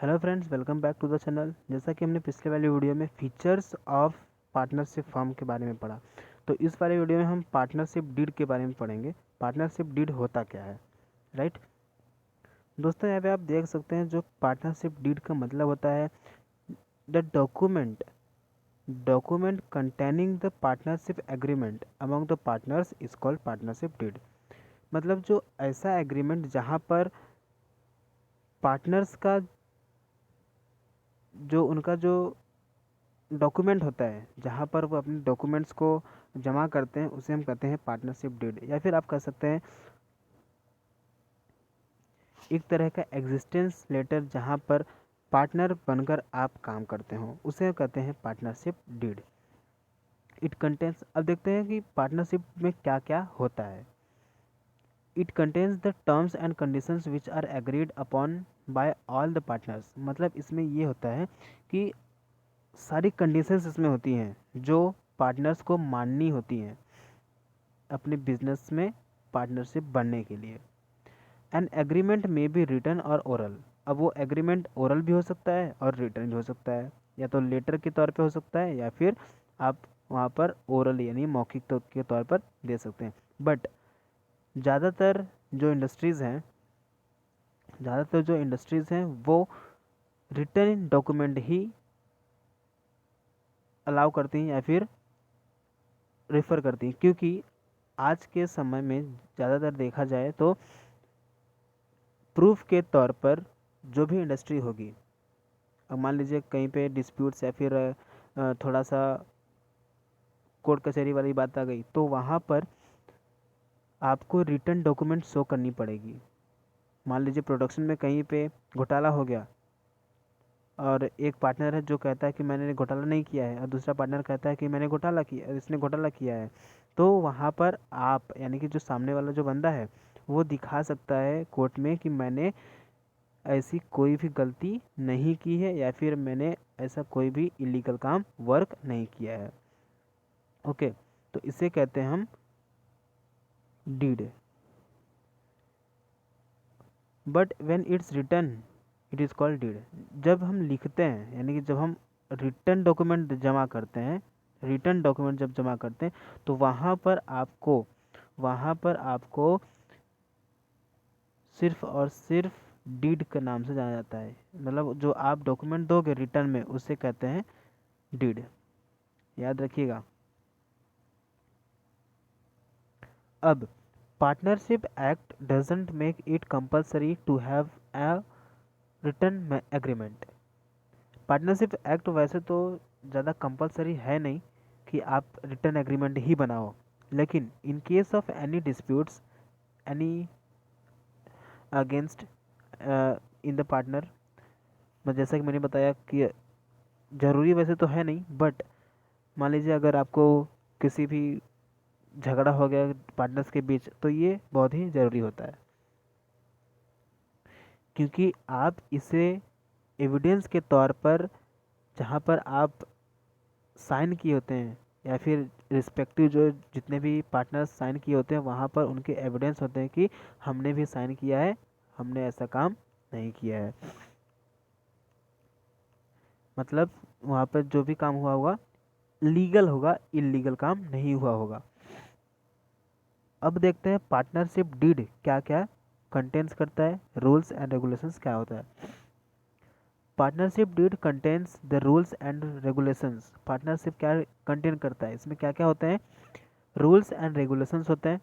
Hello friends, welcome back to the channel. जैसा कि हमने पिछले वाली वीडियो में फीचर्स ऑफ पार्टनरशिप फर्म के बारे में पढ़ा, तो इस वाले वीडियो में हम पार्टनरशिप डीड के बारे में पढ़ेंगे। पार्टनरशिप डीड होता क्या है, राइट दोस्तों। यहाँ पे आप देख सकते हैं जो पार्टनरशिप डीड का मतलब होता है the document containing the partnership agreement among the partners is called partnership deed. मतलब जो ऐसा एग्रीमेंट जहाँ पर पार्टनर्स का जो उनका जो डॉक्यूमेंट होता है, जहाँ पर वो अपने डॉक्यूमेंट्स को जमा करते हैं, उसे हम कहते हैं पार्टनरशिप डीड। या फिर आप कह सकते हैं एक तरह का एग्जिस्टेंस लेटर, जहाँ पर पार्टनर बनकर आप काम करते हो, उसे हम कहते हैं पार्टनरशिप डीड। इट कंटेन्स, अब देखते हैं कि पार्टनरशिप में क्या क्या होता है। It contains the terms and conditions which are agreed upon by all the partners. मतलब इसमें ये होता है कि सारी कंडीशंस इसमें होती हैं जो पार्टनर्स को माननी होती हैं अपने बिजनेस में पार्टनरशिप बनने के लिए। एन एग्रीमेंट में बी रिटन और ओरल। अब वो एग्रीमेंट ओरल भी हो सकता है और रिटन भी हो सकता है, या तो लेटर के तौर पे हो सकता है या फिर आप वहाँ पर ओरल यानी मौखिक के तौर पर दे सकते हैं। बट ज़्यादातर जो इंडस्ट्रीज़ हैं वो रिटन डॉक्यूमेंट ही अलाउ करती हैं या फिर रेफ़र करती हैं, क्योंकि आज के समय में ज़्यादातर देखा जाए तो प्रूफ के तौर पर जो भी इंडस्ट्री होगी, अब मान लीजिए कहीं पे डिस्प्यूट्स या फिर थोड़ा सा कोर्ट कचहरी वाली बात आ गई, तो वहाँ पर आपको रिटन डॉक्यूमेंट शो करनी पड़ेगी। मान लीजिए प्रोडक्शन में कहीं पे घोटाला हो गया और एक पार्टनर है जो कहता है कि मैंने घोटाला नहीं किया है, और दूसरा पार्टनर कहता है कि मैंने घोटाला किया, इसने घोटाला किया है। तो वहाँ पर आप यानी कि जो सामने वाला जो बंदा है वो दिखा सकता है कोर्ट में कि मैंने ऐसी कोई भी गलती नहीं की है या फिर मैंने ऐसा कोई भी इलीगल काम वर्क नहीं किया है। ओके, तो इसे कहते हैं हम deed. But when it's written it is called deed. जब हम लिखते हैं यानी कि जब हम रिटन डॉक्यूमेंट जब जमा करते हैं तो वहाँ पर आपको सिर्फ और सिर्फ डीड के नाम से जाना जाता है। मतलब जो आप डॉक्यूमेंट दोगे रिटर्न में उसे कहते हैं डीड, याद रखिएगा। अब partnership act doesn't make it compulsory to have a written agreement. Partnership act वैसे तो ज़्यादा कंपलसरी है नहीं कि आप रिटन एग्रीमेंट ही बनाओ, लेकिन in case of any disputes any against in the partner, जैसा कि मैंने बताया कि ज़रूरी वैसे तो है नहीं, बट मान लीजिए अगर आपको किसी भी झगड़ा हो गया पार्टनर्स के बीच, तो ये बहुत ही ज़रूरी होता है, क्योंकि आप इसे एविडेंस के तौर पर जहाँ पर आप साइन किए होते हैं या फिर रिस्पेक्टिव जो जितने भी पार्टनर्स साइन किए होते हैं वहाँ पर उनके एविडेंस होते हैं कि हमने भी साइन किया है, हमने ऐसा काम नहीं किया है। मतलब वहाँ पर जो भी काम हुआ होगा लीगल होगा, इलीगल काम नहीं हुआ होगा। अब देखते हैं पार्टनरशिप डीड क्या क्या कंटेंट्स करता है, रूल्स एंड रेगुलेशंस क्या होता है। Partnership deed contains the rules and regulations. Partnership क्या कंटेन करता है, इसमें क्या क्या होते हैं, रूल्स एंड रेगुलेशंस होते हैं।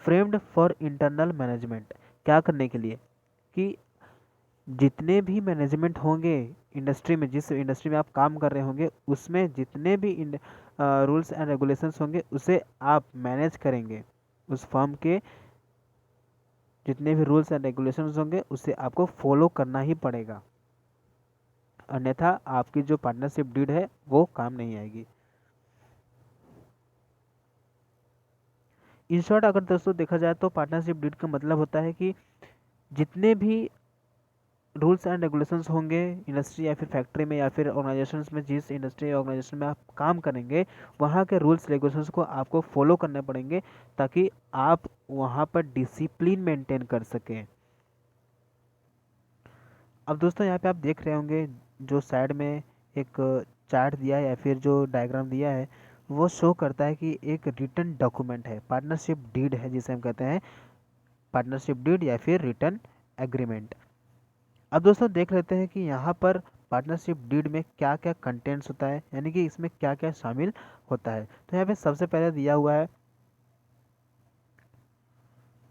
फ्रेम्ड फॉर इंटरनल मैनेजमेंट, क्या करने के लिए कि जितने भी मैनेजमेंट होंगे इंडस्ट्री में, जिस इंडस्ट्री में आप काम कर रहे होंगे उसमें जितने भी रूल्स एंड रेगुलेशंस होंगे उसे आप मैनेज करेंगे। उस फर्म के जितने भी रूल्स एंड रेगुलेशंस होंगे उसे आपको फॉलो करना ही पड़ेगा, अन्यथा आपकी जो पार्टनरशिप डीड है वो काम नहीं आएगी। इन शॉर्ट अगर दोस्तों देखा जाए तो पार्टनरशिप डीड का मतलब होता है कि जितने भी रूल्स एंड रेगुलेशंस होंगे इंडस्ट्री या फिर फैक्ट्री में या फिर ऑर्गेनाइजेशंस में, जिस इंडस्ट्री या ऑर्गेनाइजेशन में आप काम करेंगे वहाँ के रूल्स रेगुलेशंस को आपको फॉलो करने पड़ेंगे ताकि आप वहाँ पर डिसिप्लिन मेंटेन कर सकें। अब दोस्तों यहाँ पे आप देख रहे होंगे जो साइड में एक चार्ट दिया है या फिर जो डायग्राम दिया है वो शो करता है कि एक रिटन डॉक्यूमेंट है, पार्टनरशिप डीड है जिसे हम कहते हैं पार्टनरशिप डीड या फिर रिटर्न एग्रीमेंट। अब दोस्तों देख लेते हैं कि यहाँ पर पार्टनरशिप डीड में क्या क्या कंटेंट्स होता है, यानी कि इसमें क्या क्या शामिल होता है। तो यहाँ पे सबसे पहले दिया हुआ है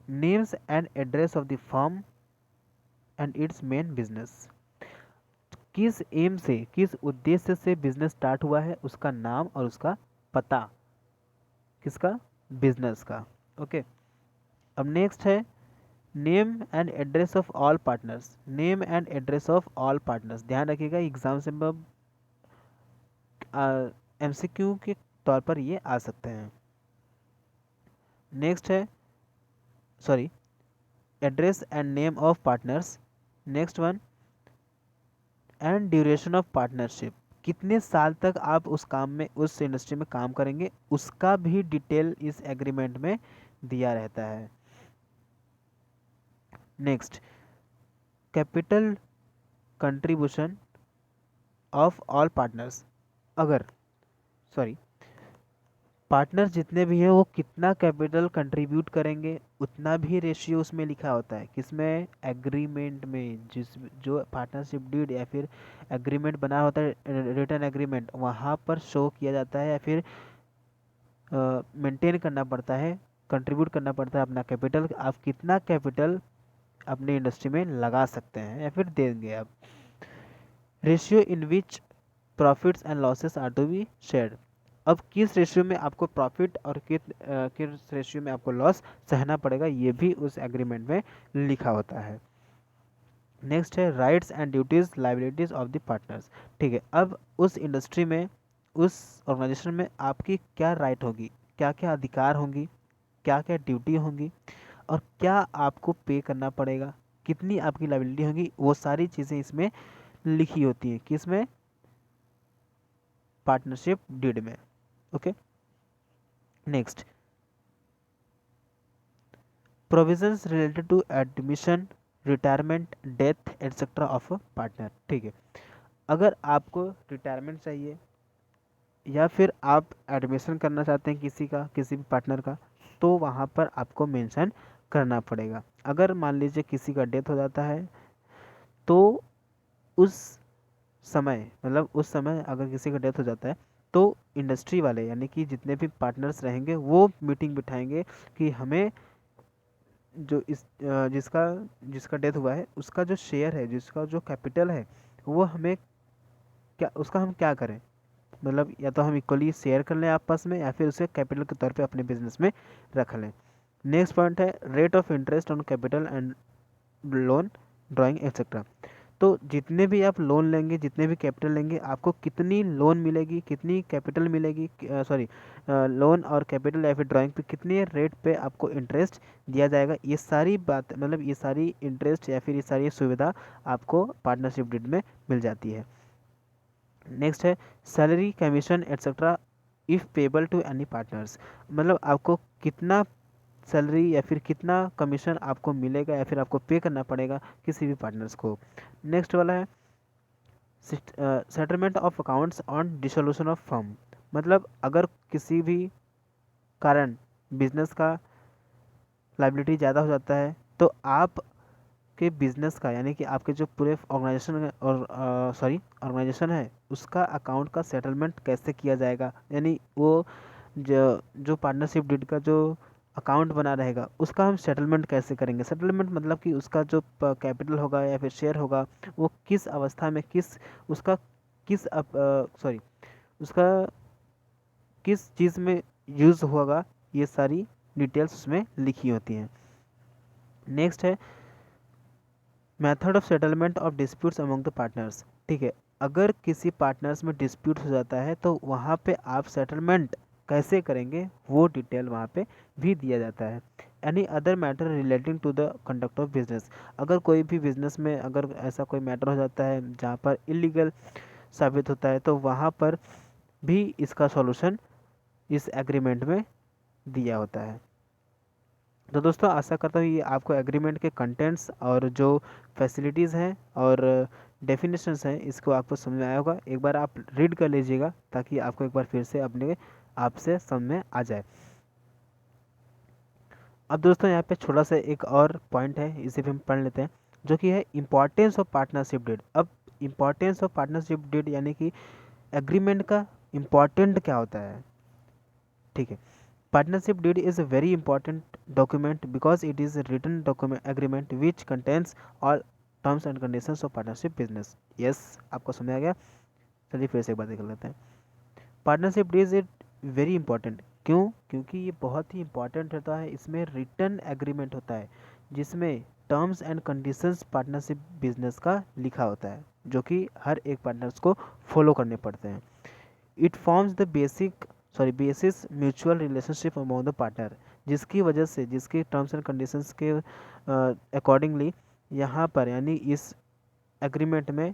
names and address of the firm and it's main business. किस एम से, किस उद्देश्य से बिजनेस स्टार्ट हुआ है, उसका नाम और उसका पता, किसका, बिजनेस का। ओके। अब नेक्स्ट है name and address of all partners, name and address of all partners, ध्यान रखिएगा एग्जाम से एमसीक्यू के तौर पर ये आ सकते हैं। नेक्स्ट है sorry address and name of partners. Next one and duration of partnership, कितने साल तक आप उस काम में, उस इंडस्ट्री में काम करेंगे, उसका भी डिटेल इस एग्रीमेंट में दिया रहता है। Next capital contribution of all partners, अगर सॉरी पार्टनर जितने भी हैं वो कितना कैपिटल कंट्रीब्यूट करेंगे उतना भी रेशियो उसमें लिखा होता है, किसमें, एग्रीमेंट में। जिस जो पार्टनरशिप डीड या फिर एग्रीमेंट बना होता है रिटर्न एग्रीमेंट, वहाँ पर शो किया जाता है या फिर मेंटेन करना पड़ता है, कंट्रीब्यूट करना पड़ता है अपना कैपिटल, आप कितना कैपिटल अपनी इंडस्ट्री में लगा सकते हैं या फिर देंगे आप। Ratio in which profits and losses are to be shared, अब किस रेशियो में आपको प्रॉफिट और किस रेशियो में आपको लॉस सहना पड़ेगा, ये भी उस एग्रीमेंट में लिखा होता है। नेक्स्ट है rights and duties liabilities of the partners. ठीक है, अब उस इंडस्ट्री में, उस ऑर्गेनाइजेशन में आपकी क्या राइट होगी, क्या क्या अधिकार होंगी, क्या क्या ड्यूटी होंगी और क्या आपको पे करना पड़ेगा, कितनी आपकी लाइबिलिटी होगी, वो सारी चीज़ें इसमें लिखी होती हैं, किसमें, पार्टनरशिप डीड में। Okay. Next provisions related to admission, retirement, death etcetera of a partner. ठीक है, अगर आपको रिटायरमेंट चाहिए या फिर आप एडमिशन करना चाहते हैं किसी का, किसी भी पार्टनर का, तो वहाँ पर आपको मेंशन करना पड़ेगा। अगर मान लीजिए किसी का डेथ हो जाता है तो उस समय, मतलब उस समय अगर किसी का डेथ हो जाता है तो इंडस्ट्री वाले यानी कि जितने भी पार्टनर्स रहेंगे वो मीटिंग बिठाएंगे कि हमें जो जिसका जिसका डेथ हुआ है उसका जो शेयर है, जिसका जो कैपिटल है, वो हमें क्या, उसका हम क्या करें, मतलब या तो हम इक्वली शेयर कर लें आपस में या फिर उसे कैपिटल के तौर पे अपने बिजनेस में रख लें। नेक्स्ट पॉइंट है rate of interest on capital and loan drawing etcetera, तो जितने भी आप लोन लेंगे, जितने भी कैपिटल लेंगे, आपको कितनी लोन मिलेगी, कितनी कैपिटल मिलेगी, सॉरी लोन और कैपिटल या फिर ड्राइंग पे कितने रेट पे आपको इंटरेस्ट दिया जाएगा, ये सारी बात, मतलब ये सारी इंटरेस्ट या फिर ये सारी सुविधा आपको पार्टनरशिप डीड में मिल जाती है। नेक्स्ट है salary, commission etcetera if payable to any partners, मतलब आपको कितना सैलरी या फिर कितना कमीशन आपको मिलेगा या फिर आपको पे करना पड़ेगा किसी भी पार्टनर्स को। नेक्स्ट वाला है settlement of accounts on dissolution of firm, मतलब अगर किसी भी कारण बिजनेस का लाइबिलिटी ज़्यादा हो जाता है तो आप के बिजनेस का, यानी कि आपके जो पूरे ऑर्गेनाइजेशन और ऑर्गेनाइजेशन है उसका अकाउंट का सेटलमेंट कैसे किया जाएगा, यानी वो जो पार्टनरशिप डीड का जो अकाउंट बना रहेगा उसका हम सेटलमेंट कैसे करेंगे। सेटलमेंट मतलब कि उसका जो कैपिटल होगा या फिर शेयर होगा वो किस अवस्था में, किस उसका किस सॉरी उसका किस चीज़ में यूज़ होगा, ये सारी डिटेल्स उसमें लिखी होती हैं। नेक्स्ट है method of settlement of disputes among the partners. ठीक है, अगर किसी पार्टनर्स में डिस्प्यूट हो जाता है तो वहाँ पे आप सेटलमेंट कैसे करेंगे वो डिटेल वहाँ पे भी दिया जाता है। Any other matter relating to the conduct of business, अगर कोई भी बिजनेस में अगर ऐसा कोई मैटर हो जाता है जहाँ पर इलीगल साबित होता है तो वहाँ पर भी इसका सॉल्यूशन इस एग्रीमेंट में दिया होता है। तो दोस्तों आशा करता हूँ ये आपको एग्रीमेंट के कंटेंट्स और जो फैसिलिटीज़ हैं और डेफिनेशंस हैं इसको आपको समझ में आया होगा। एक बार आप रीड कर लीजिएगा ताकि आपको एक बार फिर से अपने आपसे समझ में आ जाए। अब दोस्तों यहाँ पे छोटा सा एक और पॉइंट है, इसे भी हम पढ़ लेते हैं, जो कि है इम्पॉर्टेंस ऑफ पार्टनरशिप डीड। अब इम्पॉर्टेंस ऑफ पार्टनरशिप डीड यानी कि एग्रीमेंट का इम्पॉर्टेंट क्या होता है, ठीक है। Partnership deed is a very important document because it is written document agreement which contains all terms and conditions of partnership business. Yes, आपको समझ आ गया। चलिए फिर से एक बार देख लेते हैं। Partnership deed is very important, क्यों? क्योंकि ये बहुत ही इंपॉर्टेंट होता है। इसमें रिटन एग्रीमेंट होता है जिसमें terms and conditions partnership business का लिखा होता है, जो कि हर एक पार्टनर्स को फॉलो करने पड़ते हैं। It forms the basis mutual relationship among the partner, जिसकी वजह से, जिसके टर्म्स एंड कंडीशंस के अकॉर्डिंगली यहाँ पर यानी इस एग्रीमेंट में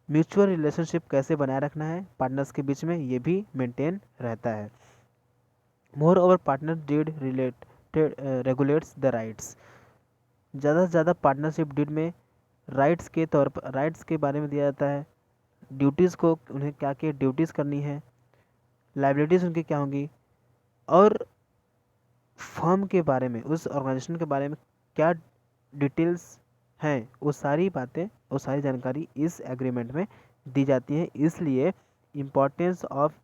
म्यूचुअल रिलेशनशिप कैसे बनाए रखना है पार्टनर्स के बीच में, ये भी मेंटेन रहता है। Moreover partner deed related regulates the rights. ज़्यादा से ज़्यादा पार्टनरशिप डीड में राइट्स के तौर पर, राइट्स के बारे में दिया जाता है, ड्यूटीज़ को, उन्हें क्या क्या ड्यूटीज़ करनी है, लाइबिलिटीज़ उनकी क्या होंगी, और फर्म के बारे में, उस ऑर्गेनाइजेशन के बारे में क्या डिटेल्स हैं, वो सारी बातें, वो सारी जानकारी इस एग्रीमेंट में दी जाती है। इसलिए importance of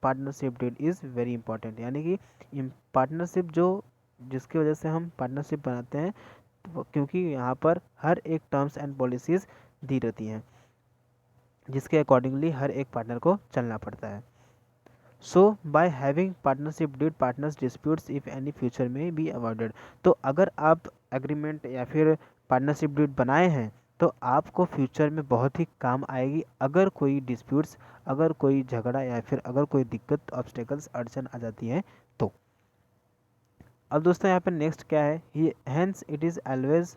partnership deed is very important, यानी कि पार्टनरशिप जो, जिसकी वजह से हम पार्टनरशिप बनाते हैं, क्योंकि यहाँ पर हर एक टर्म्स एंड पॉलिसीज़ दी रहती हैं जिसके अकॉर्डिंगली हर एक पार्टनर को चलना पड़ता है। So by having partnership deed partners disputes if any future में बी अवॉइडेड। तो अगर आप एग्रीमेंट या फिर पार्टनरशिप डीड बनाए हैं तो आपको फ्यूचर में बहुत ही काम आएगी, अगर कोई डिस्प्यूट्स, अगर कोई झगड़ा या फिर अगर कोई दिक्कत, ऑब्स्टेकल्स, अड़चन आ जाती है तो। अब दोस्तों यहाँ पर नेक्स्ट क्या है, ये hence it is always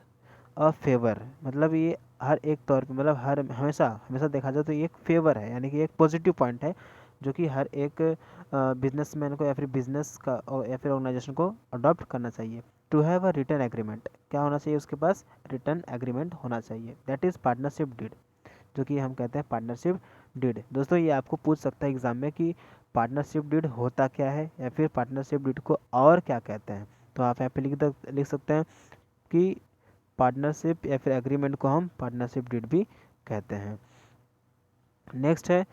a favour, मतलब ये हर एक तौर पे, मतलब हर हमेशा हमेशा देखा जाए तो ये एक फेवर है, यानी कि एक पॉजिटिव पॉइंट है जो कि हर एक बिजनेसमैन को या फिर बिजनेस का या फिर ऑर्गेनाइजेशन को अडॉप्ट करना चाहिए। To have a written agreement, क्या होना चाहिए उसके पास? रिटर्न एग्रीमेंट होना चाहिए, दैट इज़ पार्टनरशिप डीड, जो कि हम कहते हैं पार्टनरशिप डीड। दोस्तों ये आपको पूछ सकता है एग्जाम में कि पार्टनरशिप डीड होता क्या है या फिर पार्टनरशिप डीड को और क्या कहते हैं, तो आप यहाँ पे लिख सकते हैं कि पार्टनरशिप या फिर एग्रीमेंट को हम पार्टनरशिप डीड भी कहते हैं। नेक्स्ट है,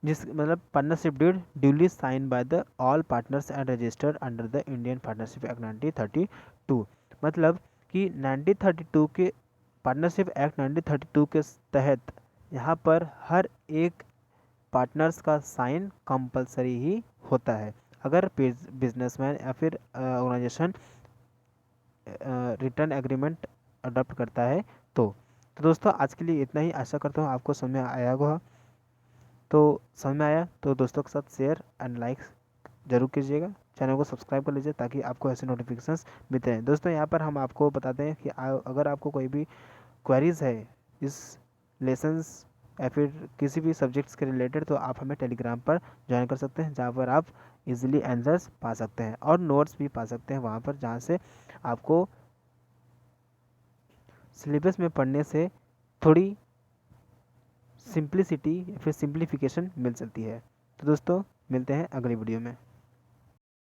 जिस मतलब partnership deed duly signed by the all partners and registered under the Indian Partnership Act 1932। मतलब कि 1932 के पार्टनरशिप एक्ट 1932 के तहत यहाँ पर हर एक पार्टनर्स का साइन कंपलसरी ही होता है अगर बिजनेसमैन या फिर ऑर्गेनाइजेशन रिटर्न एग्रीमेंट अडॉप्ट करता है तो दोस्तों आज के लिए इतना ही। आशा करता हूँ आपको समझ में आया होगा। तो समझ में आया तो दोस्तों के साथ शेयर एंड लाइक जरूर कीजिएगा, चैनल को सब्सक्राइब कर लीजिए ताकि आपको ऐसे नोटिफिकेशंस मिलते रहें। दोस्तों यहाँ पर हम आपको बताते हैं कि अगर आपको कोई भी क्वेरीज है इस लेसन्स या फिर किसी भी सब्जेक्ट्स के रिलेटेड, तो आप हमें टेलीग्राम पर ज्वाइन कर सकते हैं, जहाँ पर आप इजीली आंसर्स पा सकते हैं और नोट्स भी पा सकते हैं वहाँ पर, जहाँ से आपको सिलेबस में पढ़ने से थोड़ी सिंप्लिसिटी या फिर सिंप्लीफिकेशन मिल सकती है। तो दोस्तों मिलते हैं अगली वीडियो में।